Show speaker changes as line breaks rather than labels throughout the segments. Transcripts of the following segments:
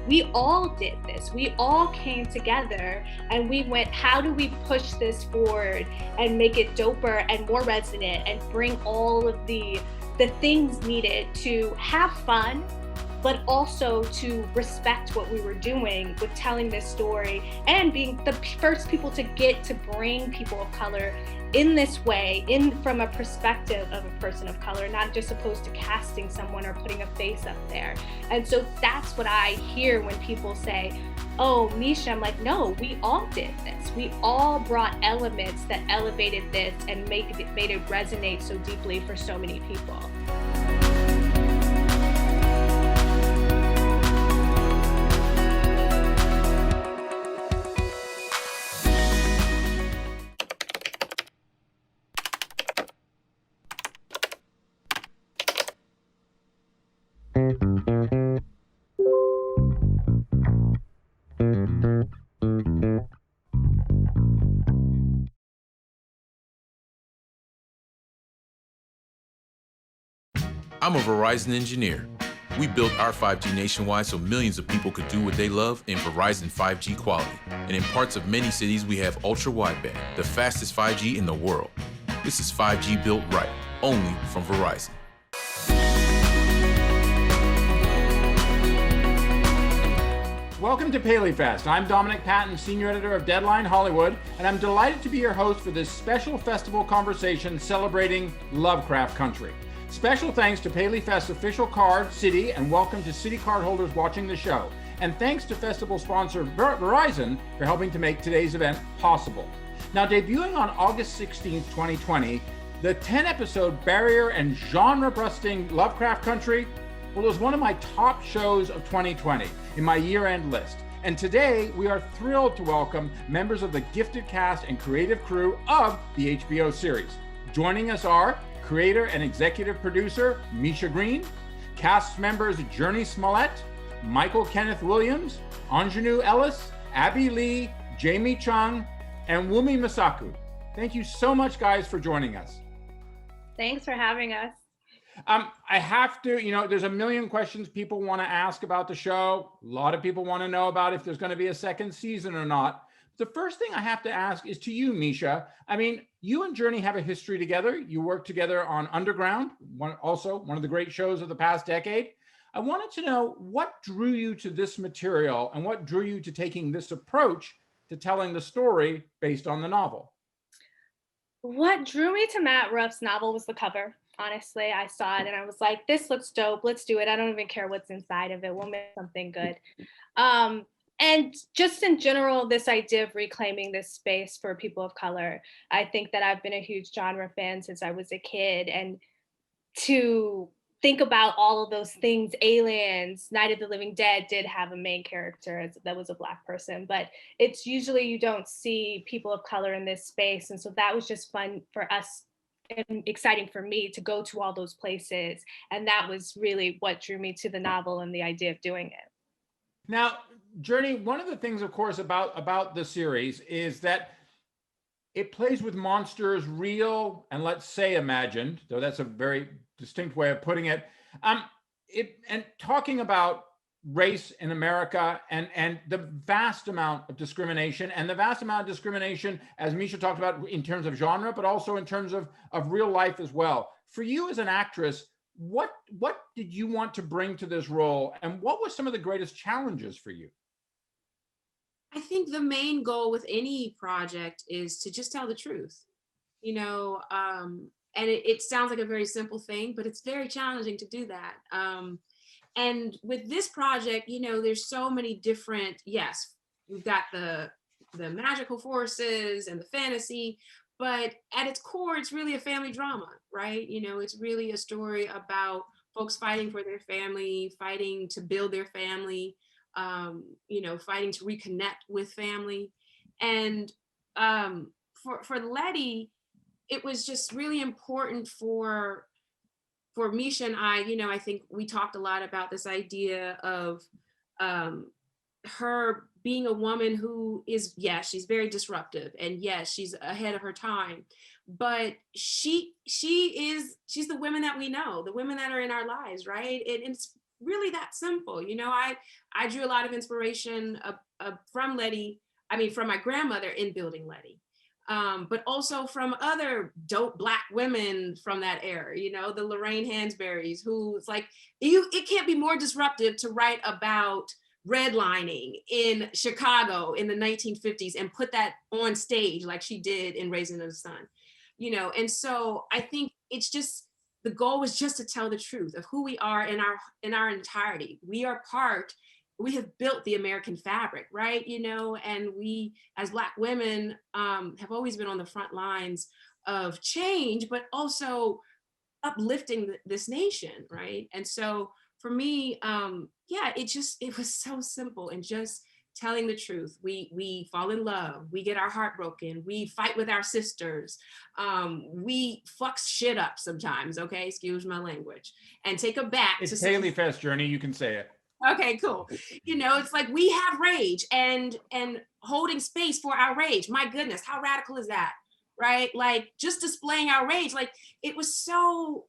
we all did this. We all came together and we went, how do we push this forward and make it doper and more resonant and bring all of the things needed to have fun, but also to respect what we were doing with telling this story and being the first people to get to bring people of color in this way, from a perspective of a person of color, not just opposed to casting someone or putting a face up there. And so that's what I hear when people say, oh, Misha, I'm like, no, we all did this. We all brought elements that elevated this and made it resonate so deeply for so many people.
I'm a Verizon engineer. We built our 5G nationwide so millions of people could do what they love in Verizon 5G quality. And in parts of many cities, we have ultra-wideband, the fastest 5G in the world. This is 5G built right, only from Verizon.
Welcome to PaleyFest. I'm Dominic Patton, Senior Editor of Deadline Hollywood, and I'm delighted to be your host for this special festival conversation celebrating Lovecraft Country. Special thanks to PaleyFest's official card, Citi, and welcome to Citi cardholders watching the show. And thanks to festival sponsor Verizon for helping to make today's event possible. Now, debuting on August 16, 2020, the 10-episode barrier and genre-busting Lovecraft Country, well, it was one of my top shows of 2020 in my year-end list. And today, we are thrilled to welcome members of the gifted cast and creative crew of the HBO series. Joining us are creator and executive producer Misha Green, cast members Journey Smollett, Michael Kenneth Williams, Anjanou Ellis, Abby Lee, Jamie Chung, and Wumi Masaku. Thank you so much, guys, for joining us.
Thanks for having us.
I have to, there's a million questions people want to ask about the show. A lot of people want to know about if there's going to be a second season or not. The first thing I have to ask is to you, Misha. I mean, you and Journey have a history together. You worked together on Underground, one of the great shows of the past decade. I wanted to know what drew you to this material and what drew you to taking this approach to telling the story based on the novel.
What drew me to Matt Ruff's novel was the cover. Honestly, I saw it and I was like, this looks dope. Let's do it. I don't even care what's inside of it. We'll make something good. And just in general, this idea of reclaiming this space for people of color. I think that I've been a huge genre fan since I was a kid. And to think about all of those things, Aliens, Night of the Living Dead did have a main character that was a Black person, but it's usually you don't see people of color in this space. And so that was just fun for us and exciting for me to go to all those places. And that was really what drew me to the novel and the idea of doing it.
Now, Journey, one of the things, of course, about the series is that it plays with monsters, real and let's say imagined, though that's a very distinct way of putting it. And talking about race in America and the vast amount of discrimination as Misha talked about in terms of genre, but also in terms of real life as well. For you as an actress, what did you want to bring to this role, and what were some of the greatest challenges for you?
I think the main goal with any project is to just tell the truth, and it sounds like a very simple thing, but it's very challenging to do that. And with this project, there's so many different, yes, we've got the magical forces and the fantasy, but at its core, it's really a family drama, right? It's really a story about folks fighting for their family, fighting to build their family, fighting to reconnect with family. And for Letty, it was just really important for Misha and I think we talked a lot about this idea of her being a woman who is, yes, she's very disruptive, and yes, she's ahead of her time, but she's the women that we know, the women that are in our lives, right? And it's really that simple. You know, I drew a lot of inspiration from Letty, I mean, from my grandmother in building Letty. But also from other dope Black women from that era, you know, the Lorraine Hansberrys, who's like, it can't be more disruptive to write about redlining in Chicago in the 1950s and put that on stage like she did in Raising the Sun, you know. And so I think it's just, the goal was just to tell the truth of who we are in our entirety. We have built the American fabric, right? You know, and we as Black women have always been on the front lines of change, but also uplifting this nation, right? And so for me, yeah, it was so simple, and just telling the truth. We fall in love, we get our heart broken, we fight with our sisters, we fuck shit up sometimes, okay, excuse my language, and take a back.
It's PaleyFest, Journey, you can say it.
Okay, cool. You know, it's like we have rage, and holding space for our rage. My goodness, how radical is that? Right? Like, just displaying our rage. Like, it was so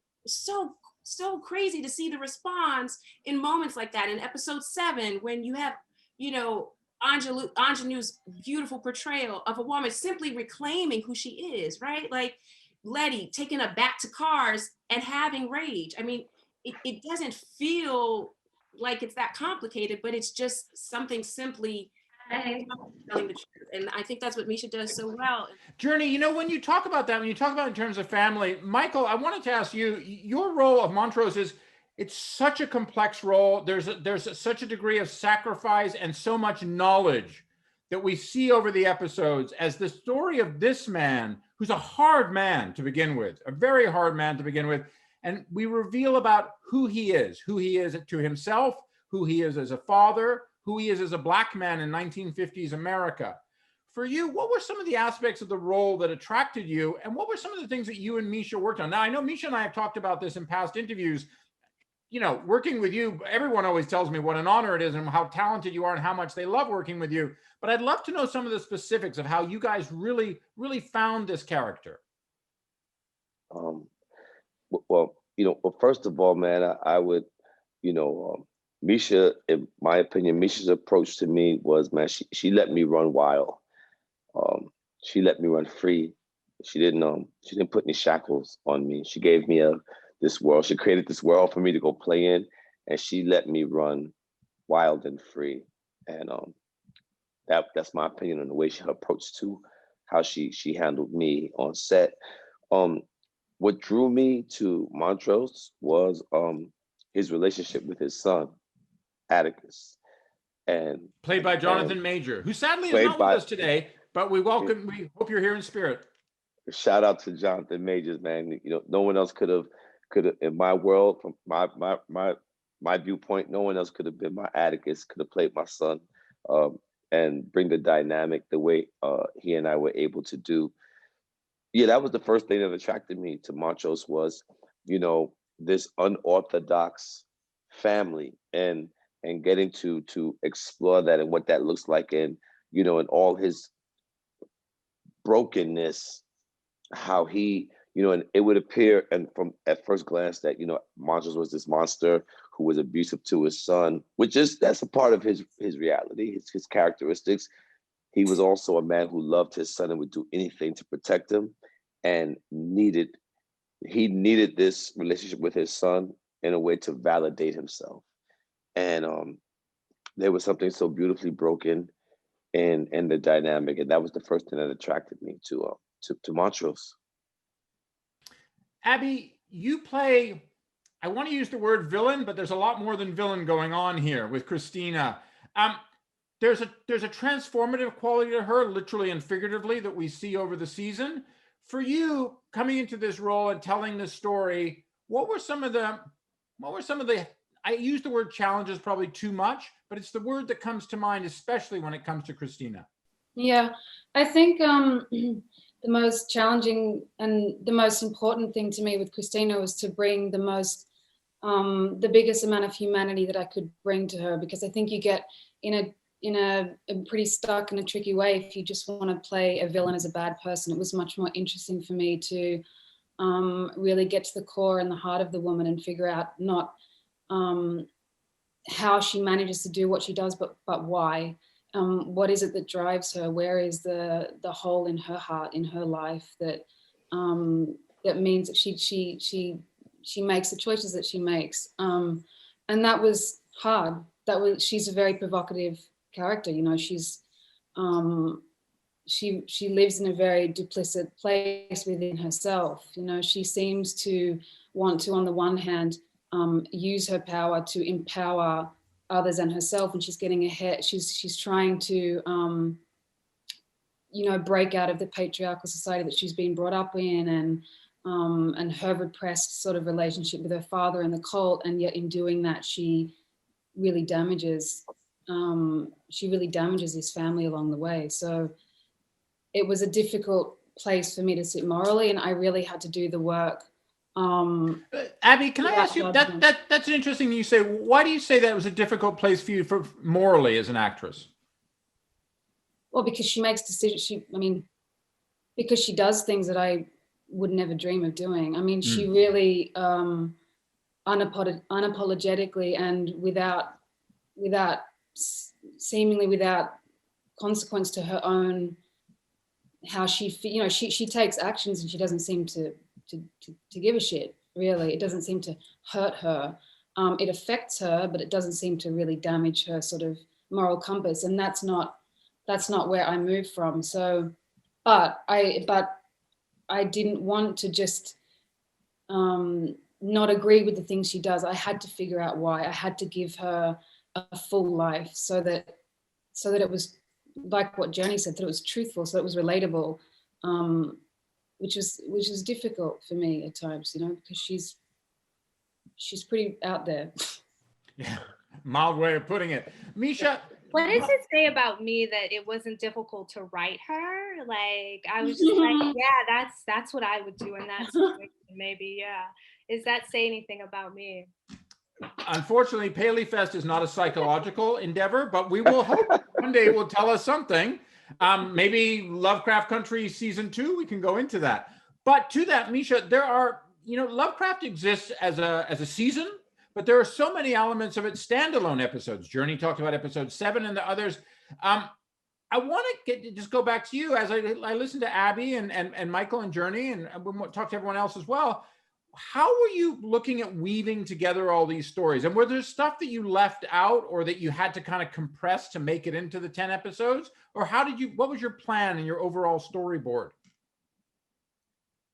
crazy to see the response in moments like that. In episode 7, when you have, you know, Ingenue's beautiful portrayal of a woman simply reclaiming who she is, right? Like Letty taking her back to cars and having rage. I mean, it doesn't feel like it's that complicated, but it's just something simply telling the truth. And I think that's what Misha does so well.
Journey, you know, when you talk about that, when you talk about in terms of family, Michael, I wanted to ask you, your role of Montrose is, it's such a complex role. There's such a degree of sacrifice and so much knowledge that we see over the episodes as the story of this man, who's a hard man to begin with, a very hard man to begin with. And we reveal about who he is to himself, who he is as a father, who he is as a Black man in 1950s America. For you, what were some of the aspects of the role that attracted you? And what were some of the things that you and Misha worked on? Now, I know Misha and I have talked about this in past interviews. You know, working with you, everyone always tells me what an honor it is and how talented you are and how much they love working with you. But I'd love to know some of the specifics of how you guys really found this character.
Well, you know, well, first of all, man, I would, you know, Misha, in my opinion, Misha's approach to me was, man, she let me run wild. She let me run free. She didn't put any shackles on me. She gave me this world. She created this world for me to go play in, and she let me run wild and free. And that's my opinion on the way she approached to how she handled me on set. What drew me to Montrose was his relationship with his son, Atticus, and
played by Jonathan Major, who sadly is not with us today, but we hope you're here in spirit.
Shout out to Jonathan Majors, man. You know, no one else could have in my world, from my viewpoint, no one else could have been my Atticus, could have played my son, and bring the dynamic the way he and I were able to do. Yeah, that was the first thing that attracted me to Montrose was, you know, this unorthodox family and getting to explore that and what that looks like, and, you know, and all his brokenness, how he, you know, and it would appear, and from at first glance, that, you know, Montrose was this monster who was abusive to his son, that's a part of his reality, his characteristics. He was also a man who loved his son and would do anything to protect him, and he needed this relationship with his son in a way to validate himself. And there was something so beautifully broken in the dynamic, and that was the first thing that attracted me to Montrose.
Abby, you play, I want to use the word villain, but there's a lot more than villain going on here with Christina. There's a transformative quality to her, literally and figuratively, that we see over the season. For you, coming into this role and telling this story, what were some of the, I use the word challenges probably too much, but it's the word that comes to mind, especially when it comes to Christina.
Yeah, I think the most challenging and the most important thing to me with Christina was to bring the biggest amount of humanity that I could bring to her, because I think you get in a pretty stuck in a tricky way if you just want to play a villain as a bad person. It was much more interesting for me to really get to the core and the heart of the woman and figure out not how she manages to do what she does, but why? What is it that drives her? Where is the hole in her heart, in her life, that that means that she makes the choices that she makes? And that was hard. She's a very provocative character. You know, she lives in a very duplicit place within herself. You know, she seems to want to, on the one hand, use her power to empower others and herself, and she's getting ahead. She's trying to, you know, break out of the patriarchal society that she's been brought up in, and her repressed sort of relationship with her father and the cult. And yet, in doing that, she really damages his family along the way. So it was a difficult place for me to sit morally, and I really had to do the work.
Abby, can I ask you, that's interesting that you say. Why do you say that was a difficult place for you for morally as an actress?
Well, because she makes decisions. Because she does things that I would never dream of doing. I mean, she really unapologetically and seemingly without consequence to her own, how she, you know, she takes actions and she doesn't seem to give a shit, really. It doesn't seem to hurt her. It affects her, but it doesn't seem to really damage her sort of moral compass. And that's not where I moved from. So, but I didn't want to just not agree with the things she does. I had to figure out why. I had to give her a full life so that it was like what Journey said, that it was truthful, so it was relatable, which was difficult for me at times, you know, because she's pretty out there.
Yeah, mild way of putting it. Misha,
what does it say about me that it wasn't difficult to write her? Like, I was just like, yeah, that's what I would do in that situation, maybe. Yeah. Does that say anything about me?
Unfortunately, PaleyFest is not a psychological endeavor, but we will hope one day it will tell us something. Maybe Lovecraft Country season 2, we can go into that. But to that, Misha, there are, you know, Lovecraft exists as a season, but there are so many elements of its standalone episodes. Journey talked about episode 7 and the others. I want to just go back to you as I listened to Abby and Michael and Journey, and we'll talk to everyone else as well. How were you looking at weaving together all these stories? And were there stuff that you left out or that you had to kind of compress to make it into the 10 episodes? Or what was your plan and your overall storyboard?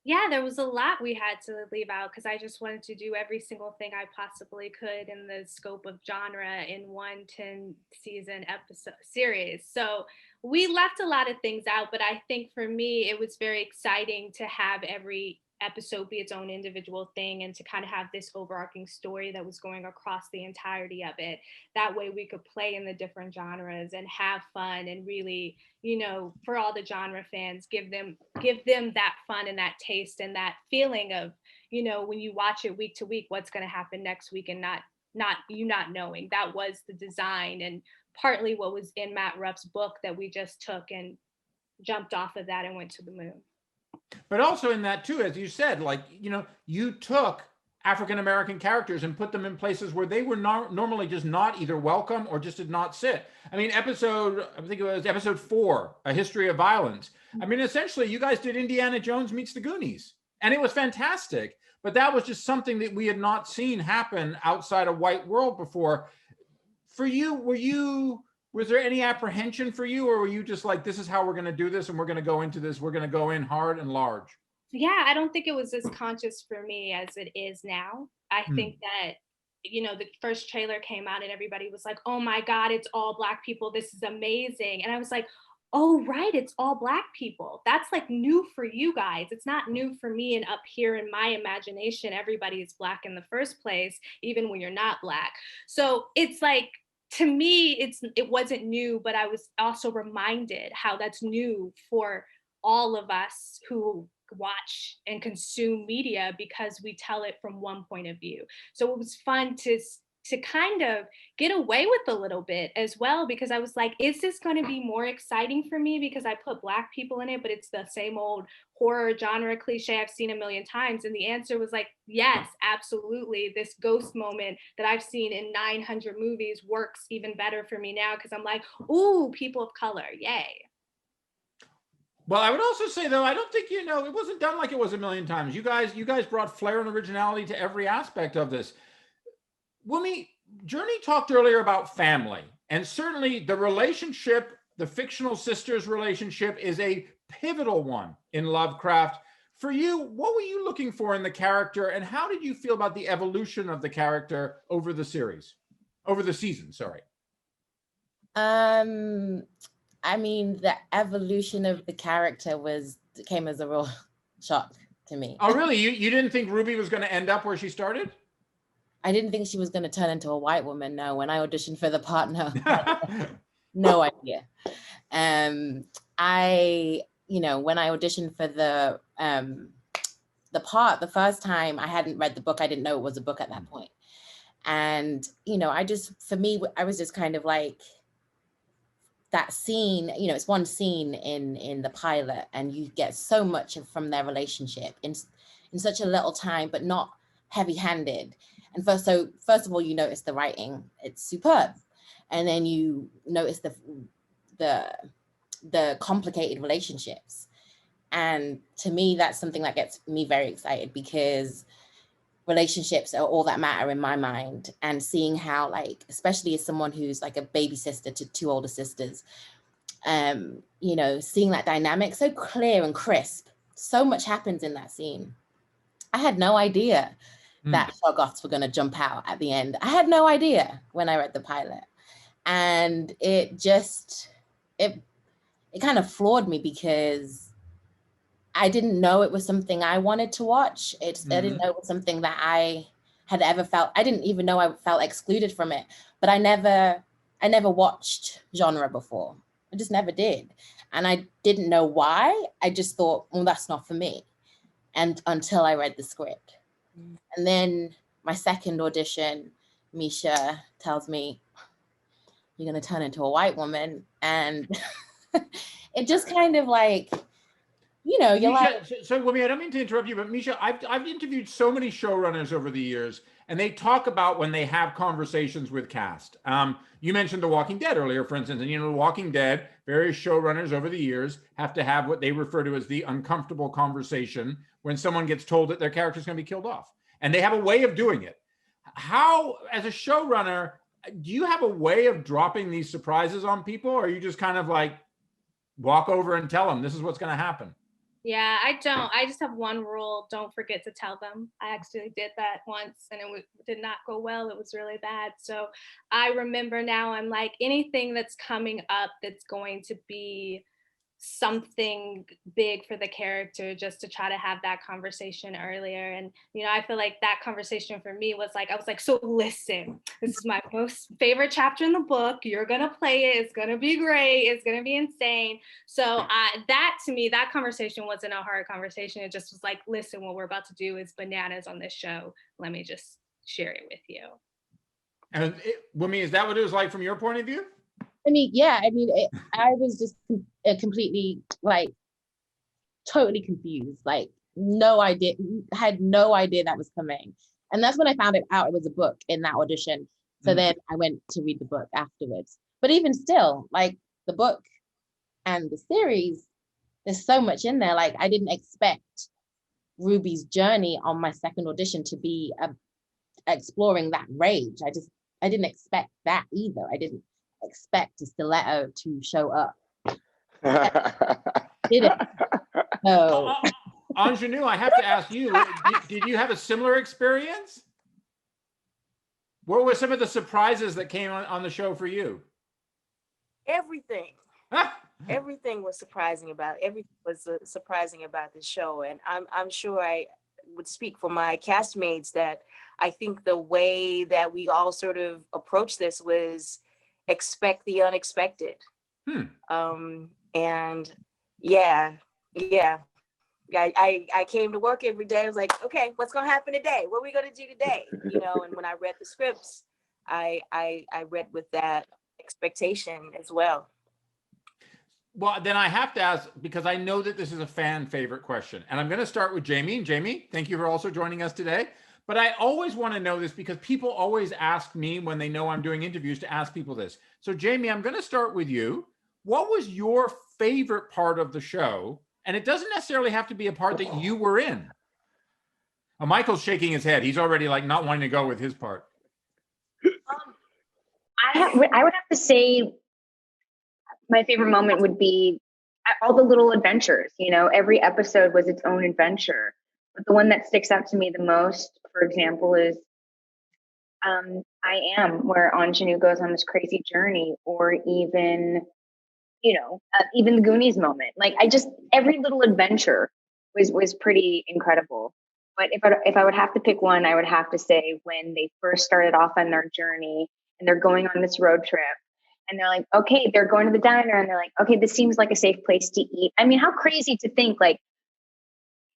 Yeah, there was a lot we had to leave out because I just wanted to do every single thing I possibly could in the scope of genre in one 10-season episode series. So we left a lot of things out, but I think for me, it was very exciting to have every episode be its own individual thing and to kind of have this overarching story that was going across the entirety of it. That way we could play in the different genres and have fun and really, you know, for all the genre fans, give them that fun and that taste and that feeling of, you know, when you watch it week to week, what's going to happen next week, and not knowing. That was the design and partly what was in Matt Ruff's book that we just took and jumped off of that and went to the moon.
But also in that too, as you said, like, you know, you took African-American characters and put them in places where they were normally just not either welcome or just did not sit. I mean, I think it was episode 4, A History of Violence. I mean, essentially you guys did Indiana Jones meets the Goonies, and it was fantastic. But that was just something that we had not seen happen outside a white world before. For you, was there any apprehension for you, or were you just like, this is how we're going to do this and we're going to go into this, we're going to go in hard and large?
Yeah, I don't think it was as conscious for me as it is now. I think that, you know, the first trailer came out and everybody was like, oh my God, it's all Black people. This is amazing. And I was like, oh, right, it's all Black people. That's like new for you guys. It's not new for me. And up here in my imagination, everybody is Black in the first place, even when you're not Black. So it's like, to me, it wasn't new, but I was also reminded how that's new for all of us who watch and consume media because we tell it from one point of view. So it was fun to to kind of get away with a little bit as well, because I was like, is this going to be more exciting for me because I put Black people in it, but it's the same old horror genre cliche I've seen a million times? And the answer was like, yes, absolutely. This ghost moment that I've seen in 900 movies works even better for me now, because I'm like, ooh, people of color, yay.
Well, I would also say, though, I don't think, it wasn't done like it was a million times. You guys brought flair and originality to every aspect of this. Wumi, Journey talked earlier about family, and certainly the relationship, the fictional sisters relationship, is a pivotal one in Lovecraft. For you, what were you looking for in the character, and how did you feel about the evolution of the character over the season, sorry?
I mean, the evolution of the character came as a real shock to me.
Oh, really? You didn't think Ruby was going to end up where she started?
I didn't think she was going to turn into a white woman. No, when I auditioned for the part, no, no idea. When I auditioned for the part the first time, I hadn't read the book. I didn't know it was a book at that point. And, I was just kind of like, that scene, it's one scene in the pilot, and you get so much from their relationship in such a little time, but not heavy-handed. And first of all, you notice the writing, it's superb. And then you notice the complicated relationships. And to me, that's something that gets me very excited, because relationships are all that matter in my mind. And seeing how, like, especially as someone who's like a baby sister to two older sisters, seeing that dynamic so clear and crisp, so much happens in that scene. I had no idea that Shoggoths were going to jump out at the end. I had no idea when I read the pilot. And it kind of floored me, because I didn't know it was something I wanted to watch. I didn't know it was something that I had ever felt. I didn't even know I felt excluded from it, but I never watched genre before. I just never did. And I didn't know why. I just thought, well, that's not for me. And until I read the script. And then my second audition, Misha tells me, you're going to turn into a white woman. And it just kind of like, you're
Misha,
like...
So, Wumi, I don't mean to interrupt you, but Misha, I've interviewed so many showrunners over the years, and they talk about when they have conversations with cast. You mentioned The Walking Dead earlier, for instance, and The Walking Dead, various showrunners over the years have to have what they refer to as the uncomfortable conversation when someone gets told that their character is going to be killed off. And they have a way of doing it. How, as a showrunner, do you have a way of dropping these surprises on people, or you just kind of like walk over and tell them this is what's going to happen?
Yeah, I don't. I just have one rule: don't forget to tell them. I actually did that once, and it did not go well. It was really bad. So I remember now, I'm like, anything that's coming up that's going to be something big for the character, just to try to have that conversation earlier. And I feel like that conversation for me was like, I was like, so listen, this is my most favorite chapter in the book, you're gonna play it, it's gonna be great, it's gonna be insane. So that, to me, that conversation wasn't a hard conversation. It just was like, listen, what we're about to do is bananas on this show, let me just share it with you.
And Wumi, is that what it was like from your point of view?
I mean, yeah, I was just completely, like, totally confused, like, had no idea that was coming. And that's when I found out it was a book in that audition. So then I went to read the book afterwards. But even still, like, the book and the series, there's so much in there. Like, I didn't expect Ruby's journey on my second audition to be exploring that rage. I didn't expect that either. I didn't expect a stiletto to show up. Did it? No.
Ingenue, I have to ask you, did you have a similar experience? What were some of the surprises that came on the show for you?
Everything. Everything was surprising about the show. And I'm sure I would speak for my castmates that I think the way that we all sort of approached this was expect the unexpected. And yeah. I came to work every day. I was like, okay, what's gonna happen today? What are we gonna do today? And when I read the scripts, I read with that expectation as well.
Well, then I have to ask, because I know that this is a fan favorite question, and I'm going to start with Jamie. And Jamie, thank you for also joining us today. But I always want to know this because people always ask me when they know I'm doing interviews to ask people this. So Jamie, I'm going to start with you. What was your favorite part of the show? And it doesn't necessarily have to be a part that you were in. Oh, Michael's shaking his head. He's already like not wanting to go with his part.
I would have to say my favorite moment would be all the little adventures. You know, every episode was its own adventure. But the one that sticks out to me the most, for example, is I Am, where Ingenue goes on this crazy journey, or even, even the Goonies moment. Like, every little adventure was pretty incredible. But if I would have to pick one, I would have to say when they first started off on their journey and they're going on this road trip. And they're like, okay, they're going to the diner, and they're like, okay, this seems like a safe place to eat. I mean, how crazy to think like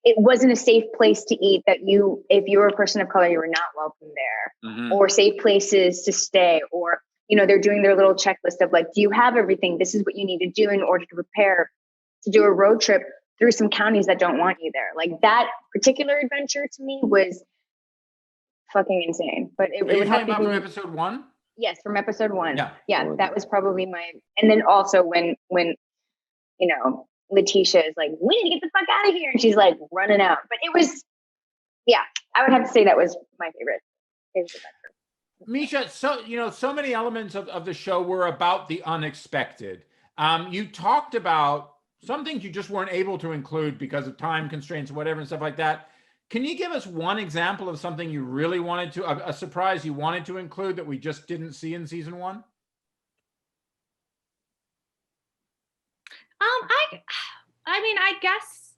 it wasn't a safe place to eat, that if you were a person of color, you were not welcome there,
Mm-hmm.
or safe places to stay, or, they're doing their little checklist of like, do you have everything? This is what you need to do in order to prepare to do a road trip through some counties that don't want you there. Like, that particular adventure to me was fucking insane. But it would have to be
from episode 1?
Yes, from episode 1.
Yeah.
That was probably and then also when Letitia is like, we need to get the fuck out of here, and she's like running out. But it was, I would have to say that was my favorite adventure.
Misha, so many elements of the show were about the unexpected. You talked about some things you just weren't able to include because of time constraints or whatever and stuff like that. Can you give us one example of something you really wanted to, a surprise you wanted to include that we just didn't see in season 1?
I guess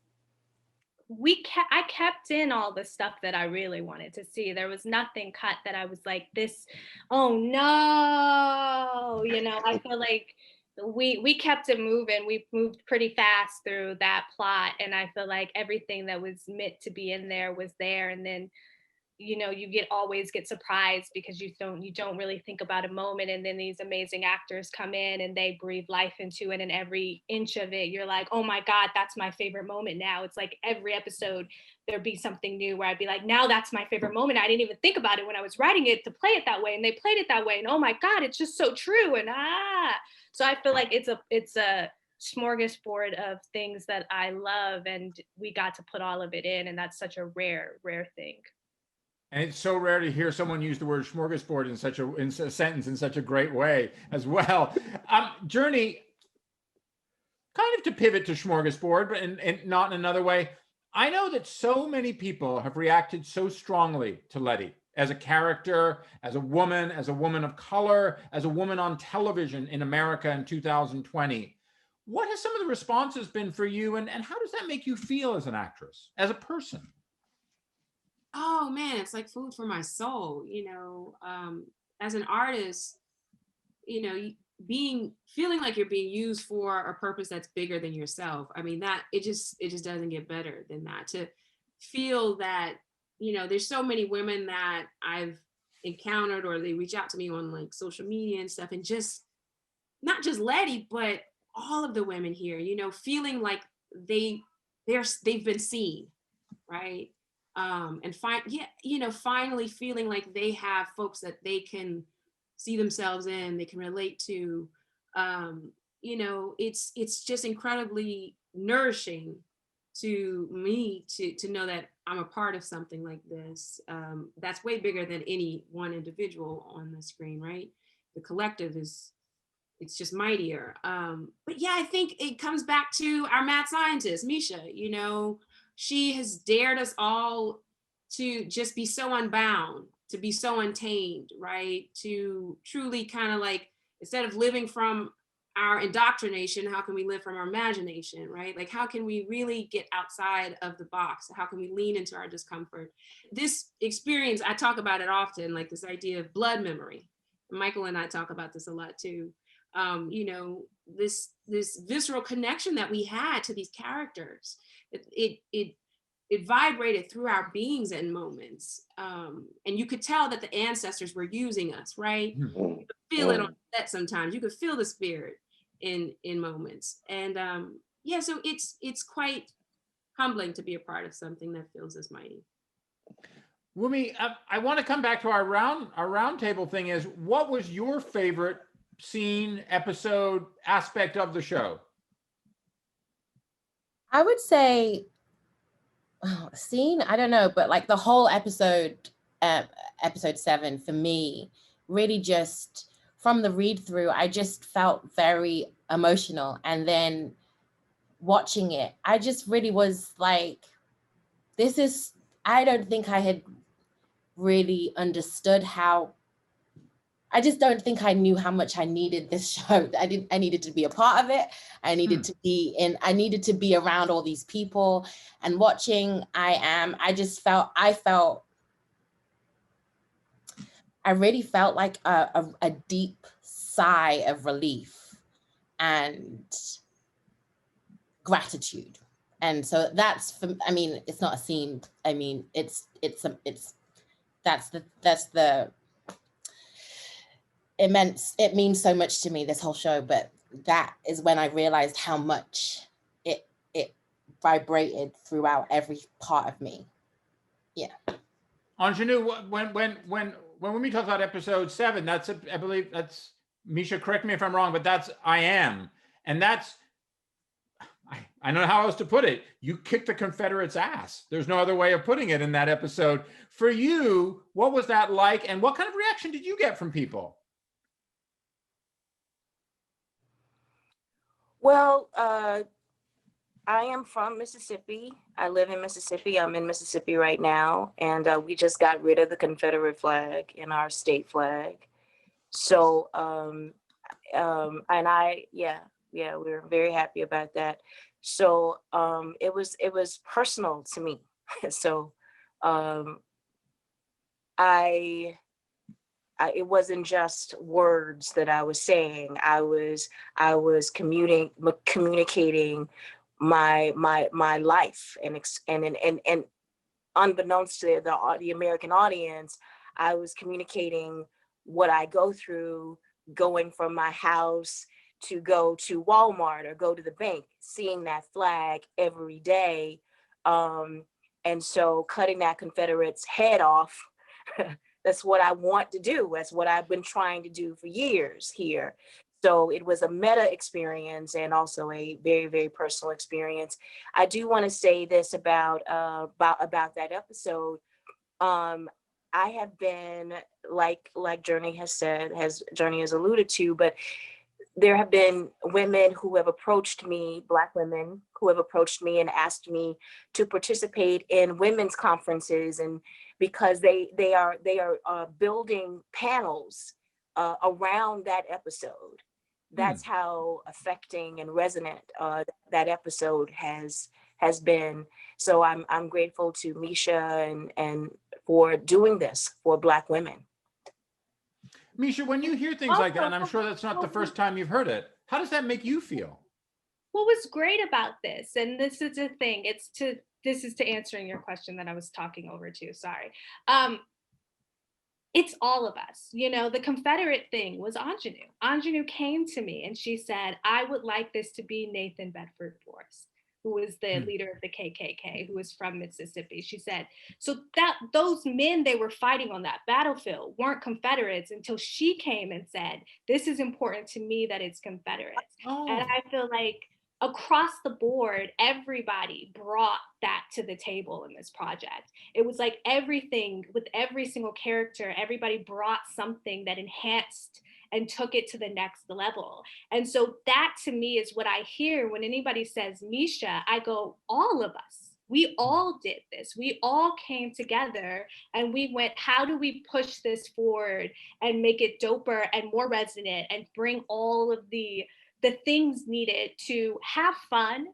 I kept in all the stuff that I really wanted to see. There was nothing cut that I was like, this, oh no, I feel like we kept it moving. We moved pretty fast through that plot, and I feel like everything that was meant to be in there was there. And then you always get surprised because you don't really think about a moment, and then these amazing actors come in and they breathe life into it, and every inch of it you're like, oh my God, that's my favorite moment now. It's like every episode there'd be something new where I'd be like, now that's my favorite moment. I didn't even think about it when I was writing it to play it that way, and they played it that way, and oh my God, it's just so true. And so I feel like it's a smorgasbord of things that I love, and we got to put all of it in, and that's such a rare thing.
And it's so rare to hear someone use the word smorgasbord in a sentence in such a great way as well. Journey, kind of to pivot to smorgasbord, but and not in another way. I know that so many people have reacted so strongly to Letty as a character, as a woman of color, as a woman on television in America in 2020. What has some of the responses been for you, and how does that make you feel as an actress, as a person?
Oh man, it's like food for my soul, as an artist, feeling like you're being used for a purpose that's bigger than yourself. I mean, that it just doesn't get better than that. To feel that, there's so many women that I've encountered, or they reach out to me on like social media and stuff, and just not just Letty, but all of the women here, feeling like they've been seen, right? And finally feeling like they have folks that they can see themselves in, they can relate to. It's just incredibly nourishing to me to know that I'm a part of something like this. That's way bigger than any one individual on the screen, right? The collective it's just mightier. But yeah, I think it comes back to our mad scientist, Misha. She has dared us all to just be so unbound, to be so untamed, right? To truly kind of like, instead of living from our indoctrination, how can we live from our imagination, right? Like, how can we really get outside of the box? How can we lean into our discomfort? This experience, I talk about it often, like this idea of blood memory. Michael and I talk about this a lot too. This visceral connection that we had to these characters. It it vibrated through our beings in moments. And you could tell that the ancestors were using us, right? You could feel it on set sometimes. You could feel the spirit in moments. And yeah, so it's quite humbling to be a part of something that feels this mighty.
Wumi, I want to come back to our round table thing. Is what was your favorite scene, episode, aspect of the show?
I would say scene, I don't know, but like the whole episode, episode 7 for me, really just from the read through, I just felt very emotional. And then watching it, I just really was like, I don't think I had really understood I just don't think I knew how much I needed this show. I needed to be a part of it. I needed to be around all these people and watching I really felt like a deep sigh of relief and gratitude. And so that's, it's not a scene. I mean, it means so much to me, this whole show, but that is when I realized how much it vibrated throughout every part of me. Yeah.
Ingenue, when we talk about episode 7, I believe that's, Misha, correct me if I'm wrong, but that's I Am. And that's, I don't know how else to put it. You kicked the Confederates' ass. There's no other way of putting it in that episode. For you, what was that like? And what kind of reaction did you get from people?
Well, I am from Mississippi. I live in Mississippi. I'm in Mississippi right now. And we just got rid of the Confederate flag in our state flag. So, and we were very happy about that. So it was personal to me. So it wasn't just words that I was saying. I was communicating my life, and unbeknownst to the American audience, I was communicating what I go through, going from my house to go to Walmart or go to the bank, seeing that flag every day. And so cutting that Confederate's head off, that's what I want to do. That's what I've been trying to do for years here. So it was a meta experience and also a very, very personal experience. I do want to say this about that episode. I have been, like Journey has alluded to, but there have been women who have approached me, Black women who have approached me and asked me to participate in women's conferences, and because they are building panels around that episode. That's how affecting and resonant that episode has been. So I'm grateful to Misha and for doing this for Black women.
Misha, when you hear things like that, and I'm sure that's not the first time you've heard it, how does that make you feel?
What was great about this, and this is the thing, this is to answering your question that I was talking over to, sorry. It's all of us. You know, the Confederate thing was Ingenue. Ingenue came to me and she said, I would like this to be Nathan Bedford Forrest, who was the leader of the KKK, who was from Mississippi. She said, so that those men they were fighting on that battlefield weren't Confederates until she came and said, this is important to me that it's Confederates.
Oh.
And I feel like across the board, everybody brought that to the table in this project. It was like everything with every single character, everybody brought something that enhanced and took it to the next level. And so that to me is what I hear when anybody says Misha, I go, all of us. We all did this. We all came together and we went, how do we push this forward and make it doper and more resonant and bring all of the things needed to have fun,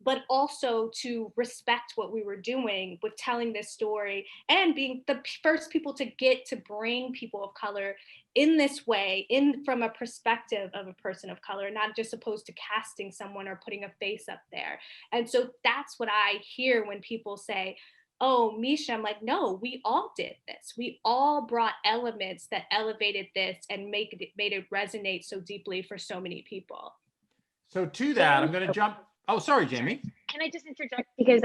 but also to respect what we were doing with telling this story and being the first people to get to bring people of color in this way, in from a perspective of a person of color, not just opposed to casting someone or putting a face up there. And so that's what I hear when people say, oh, Misha, I'm like, no, we all did this. We all brought elements that elevated this and made it resonate so deeply for so many people.
So to that, I'm going to jump. Oh, sorry, Jamie.
Can I just interject? Because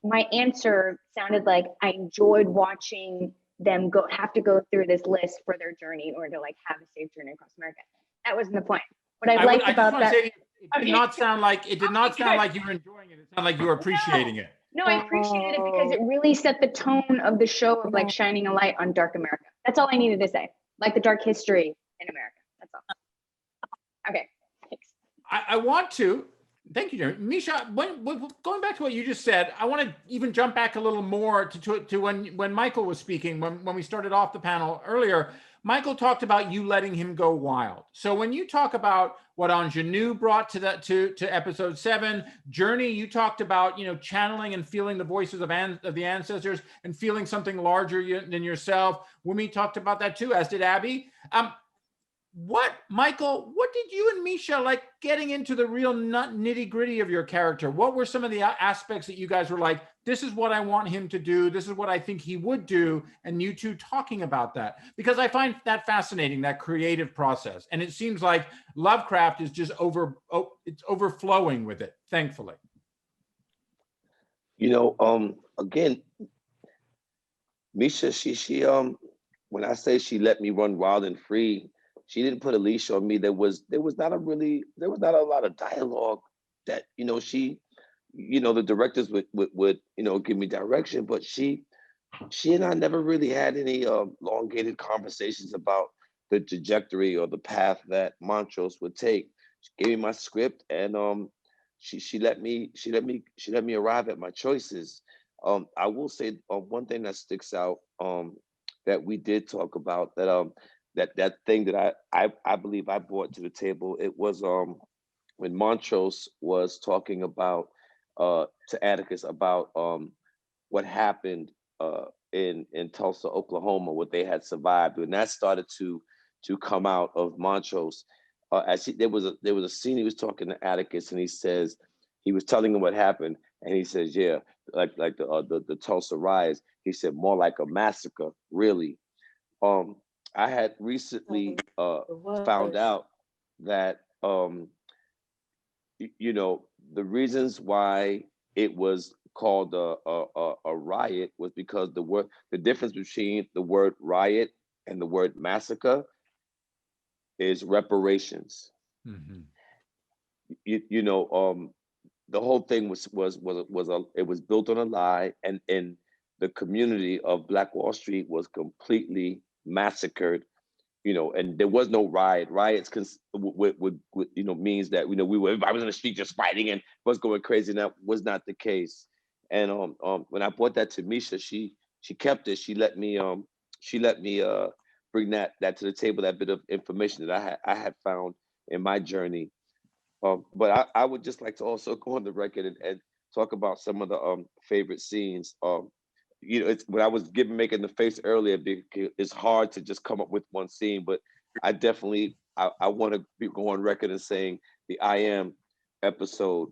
my answer sounded like I enjoyed watching them have to go through this list for their journey in order to like have a safe journey across America. That wasn't the point. What I liked about that.
It did not sound like you were enjoying it. It sounded like you were appreciating it.
No, I appreciated it because it really set the tone of the show of like shining a light on dark America. That's all I needed to say. Like the dark history in America. That's all. Okay, thanks.
I want to. Thank you, Jeremy. Misha, going back to what you just said, I want to even jump back a little more to when Michael was speaking, when we started off the panel earlier. Michael talked about you letting him go wild. So when you talk about what Ingenue brought to episode 7, Journey, you talked about, channeling and feeling the voices of the ancestors and feeling something larger than yourself. Wumi talked about that too, as did Abby. Michael, what did you and Misha like getting into the real nitty gritty of your character? What were some of the aspects that you guys were like, this is what I want him to do, this is what I think he would do, and you two talking about that? Because I find that fascinating, that creative process. And it seems like Lovecraft is just it's overflowing with it, thankfully.
Again, Misha, she when I say she let me run wild and free, she didn't put a leash on me. There was not a lot of dialogue that, the directors would give me direction, but she and I never really had any elongated conversations about the trajectory or the path that Montrose would take. She gave me my script, and she let me arrive at my choices. I will say one thing that sticks out that we did talk about, that thing that I believe I brought to the table. It was when Montrose was talking about to Atticus about what happened in Tulsa, Oklahoma, what they had survived, and that started to come out of Montrose. There was a scene he was talking to Atticus, and he was telling him what happened, and he says, yeah, like the Tulsa riots. He said, more like a massacre, really. I had recently found out that the reasons why it was called a riot was because the difference between the word riot and the word massacre is reparations.
Mm-hmm.
The whole thing was built on a lie, and the community of Black Wall Street was completely massacred, and there was no riot. Riots would means that I was in the street just fighting and was going crazy, and that was not the case. And when I brought that to Misha, she kept it. She let me bring that to the table, that bit of information that I had found in my journey. But I would just like to also go on the record and talk about some of the favorite scenes. It's when I was making the face earlier, it's hard to just come up with one scene, but I definitely I want to go on record and saying the I Am episode.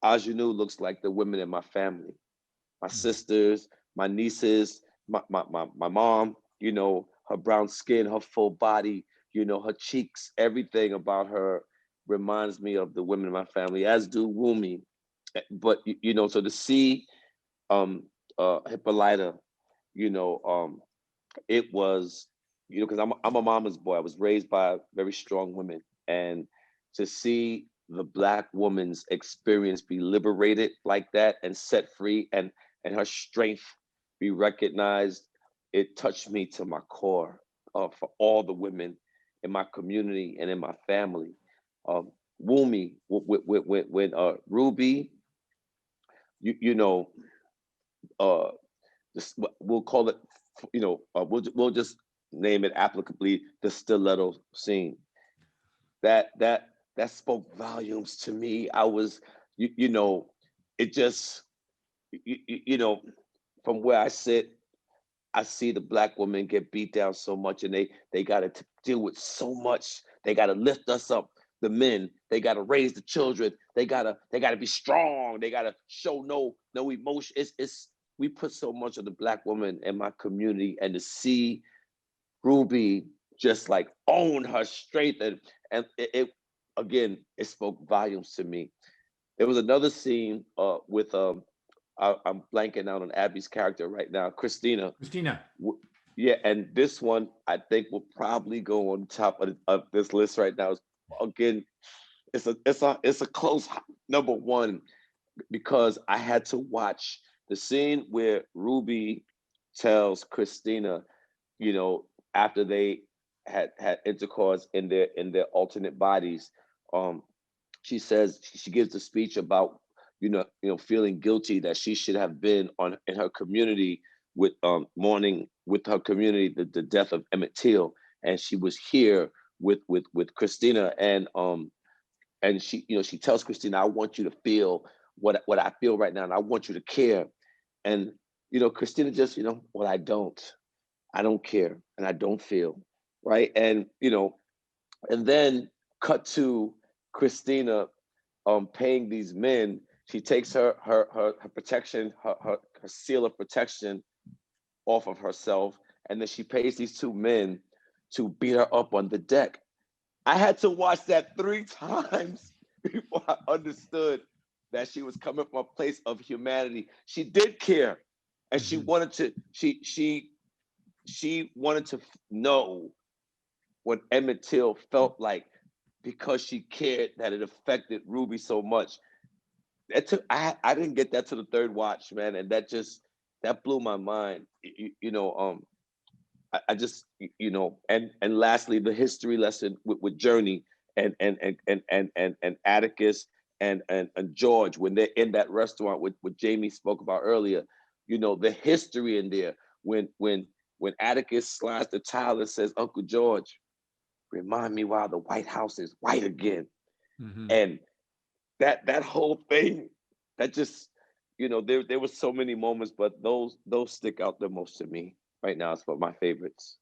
Ingenue looks like the women in my family, my sisters, my nieces, my mom. Her brown skin, her full body, her cheeks, everything about her reminds me of the women in my family, as do Wumi. But so to see Hippolyta, it was, because I'm a mama's boy. I was raised by very strong women, and to see the Black woman's experience be liberated like that and set free, and her strength be recognized, it touched me to my core for all the women in my community and in my family. Wumi, when Ruby, we'll call it, we'll just name it applicably the stiletto scene. That that spoke volumes to me. I was, you know, it just, you know, from where I sit, I see the Black women get beat down so much, and they got to deal with so much. They got to lift us up, the men. They got to raise the children. They gotta be strong. They got to show no emotion. It's we put so much of the Black woman in my community, and to see Ruby just like own her strength, and it again, it spoke volumes to me. There was another scene with I'm blanking out on Abby's character right now, Christina.
Christina.
Yeah, and this one I think will probably go on top of this list right now. Again, it's a close number one, because I had to watch the scene where Ruby tells Christina, you know, after they had intercourse in their alternate bodies. um she says, she gives a speech about, feeling guilty that she should have been on in her community with mourning with her community the death of Emmett Till, and she was here with Christina, and she tells Christina, I want you to feel what I feel right now, and I want you to care. And Christina just, well, I don't care, and I don't feel right. And and then cut to Christina paying these men. She takes her protection, her seal of protection off of herself, and then she pays these two men to beat her up on the deck. I had to watch that 3 times before I understood that she was coming from a place of humanity. She did care, and she wanted to. She wanted to know what Emmett Till felt like, because she cared that it affected Ruby so much. I didn't get that to the third watch, man, and that blew my mind. I just, and lastly, the history lesson with Journey and Atticus and George, when they're in that restaurant with Jamie spoke about earlier. The history in there, when Atticus slides the tile and says, Uncle George, remind me why the White House is white again. And that whole thing, that just, there were so many moments, but those stick out the most to me right now. It's one of my favorites.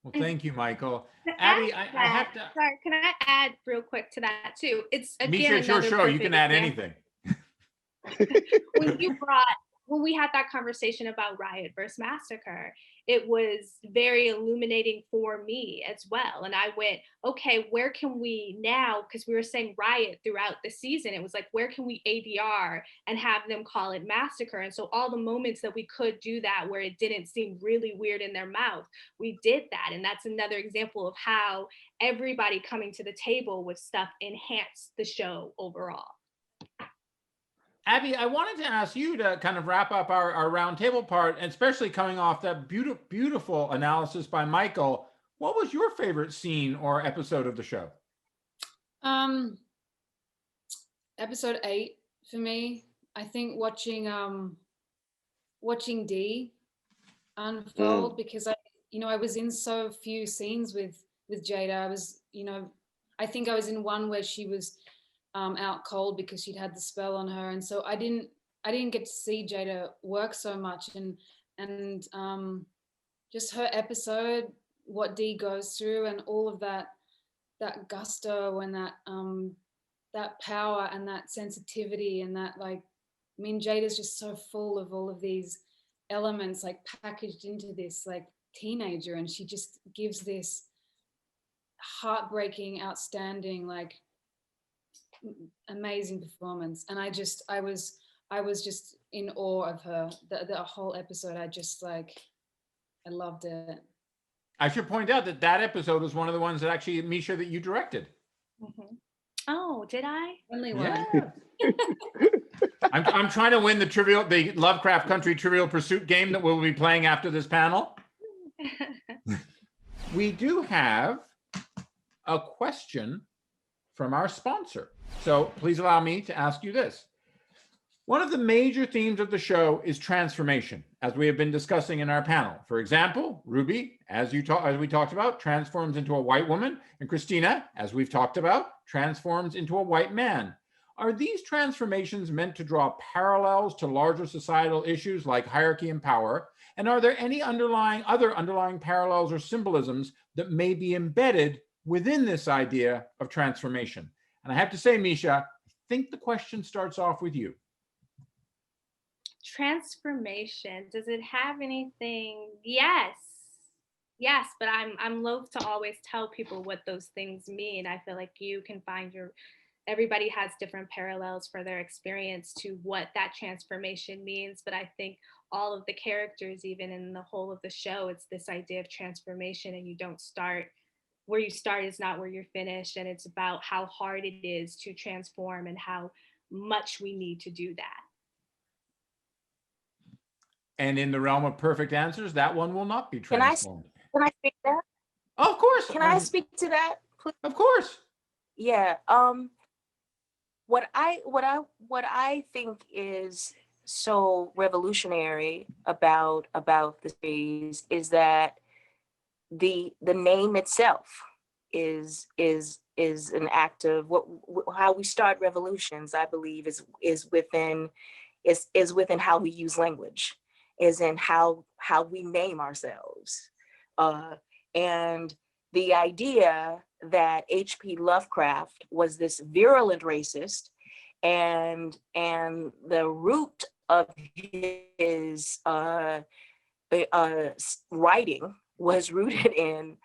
Well, thank you, Michael. Abby, I have to.
Sorry, can I add real quick to that too? It's again
Misha, sure. You can add anything.
When we had that conversation about Riot versus Massacre, it was very illuminating for me as well. And I went, okay, where can we now, because we were saying Riot throughout the season, it was like, where can we ADR and have them call it Massacre? And so all the moments that we could do that where it didn't seem really weird in their mouth, we did that. And that's another example of how everybody coming to the table with stuff enhanced the show overall.
Abby, I wanted to ask you to kind of wrap up our roundtable part, and especially coming off that beautiful analysis by Michael. What was your favorite scene or episode of the show?
Episode 8 for me. I think watching Dee unfold, because I was in so few scenes with Jada. I was, I think I was in one where she was out cold because she'd had the spell on her, and so I didn't get to see Jada work so much, and just her episode, what Dee goes through, and all of that gusto and that power and that sensitivity, and that, like, I mean, Jada's just so full of all of these elements, like packaged into this like teenager, and she just gives this heartbreaking, outstanding, like amazing performance. And I was just in awe of her the whole episode. I loved it.
I should point out that episode was one of the ones that actually, Misha, that you directed.
Oh, did I?
Only one.
Yeah. I'm trying to win the Lovecraft Country Trivial Pursuit game that we'll be playing after this panel. We do have a question from our sponsor. So please allow me to ask you this. One of the major themes of the show is transformation, as we have been discussing in our panel. For example, Ruby, as we talked about, transforms into a white woman, and Christina, as we've talked about, transforms into a white man. Are these transformations meant to draw parallels to larger societal issues like hierarchy and power? And are there any other underlying parallels or symbolisms that may be embedded within this idea of transformation? And I have to say, Misha, I think the question starts off with you.
Transformation, does it have anything? Yes, but I'm loath to always tell people what those things mean. I feel like you can find everybody has different parallels for their experience to what that transformation means, but I think all of the characters, even in the whole of the show, it's this idea of transformation, and you don't start where you start is not where you're finished, and it's about how hard it is to transform and how much we need to do that.
And in the realm of perfect answers, that one will not be transformed.
Can I speak to that?
Oh, of course.
Can I speak to that, please?
Of course.
Yeah. What I think is so revolutionary about the series is that the name itself is an act of how we start revolutions. I believe is within how we use language, is in how we name ourselves, and the idea that H.P. Lovecraft was this virulent racist, and the root of his writing was rooted in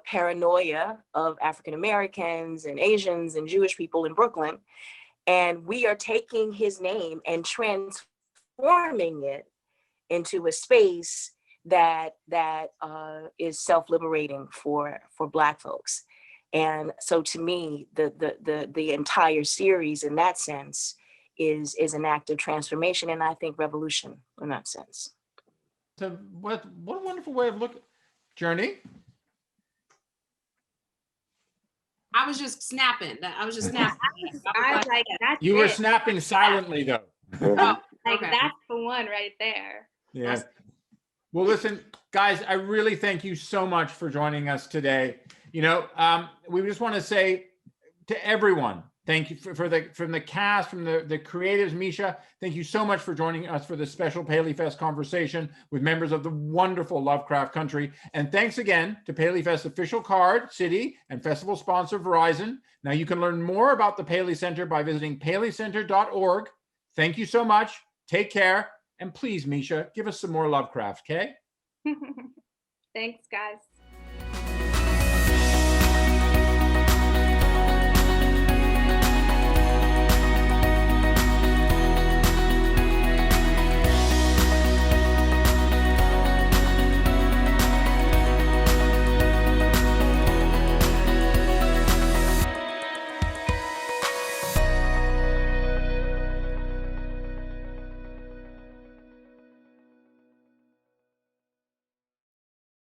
paranoia of African Americans and Asians and Jewish people in Brooklyn, and we are taking his name and transforming it into a space that is self-liberating for Black folks. And so to me, the entire series in that sense is an act of transformation, and I think revolution in that sense.
So what a wonderful way of looking. Journey?
I was just snapping. I was just snapping.
I was like, that's
You were
it.
snapping silently, though.
Oh,
Like,
okay.
that's the one right there.
Yeah. Well, listen, guys, I really thank you so much for joining us today. You know, we just want to say to everyone, thank you from the cast, from the creatives. Misha, thank you so much for joining us for this special PaleyFest conversation with members of the wonderful Lovecraft Country. And thanks again to PaleyFest official card, Citi, and festival sponsor, Verizon. Now you can learn more about the Paley Center by visiting paleycenter.org. Thank you so much. Take care. And please, Misha, give us some more Lovecraft, okay?
Thanks, guys.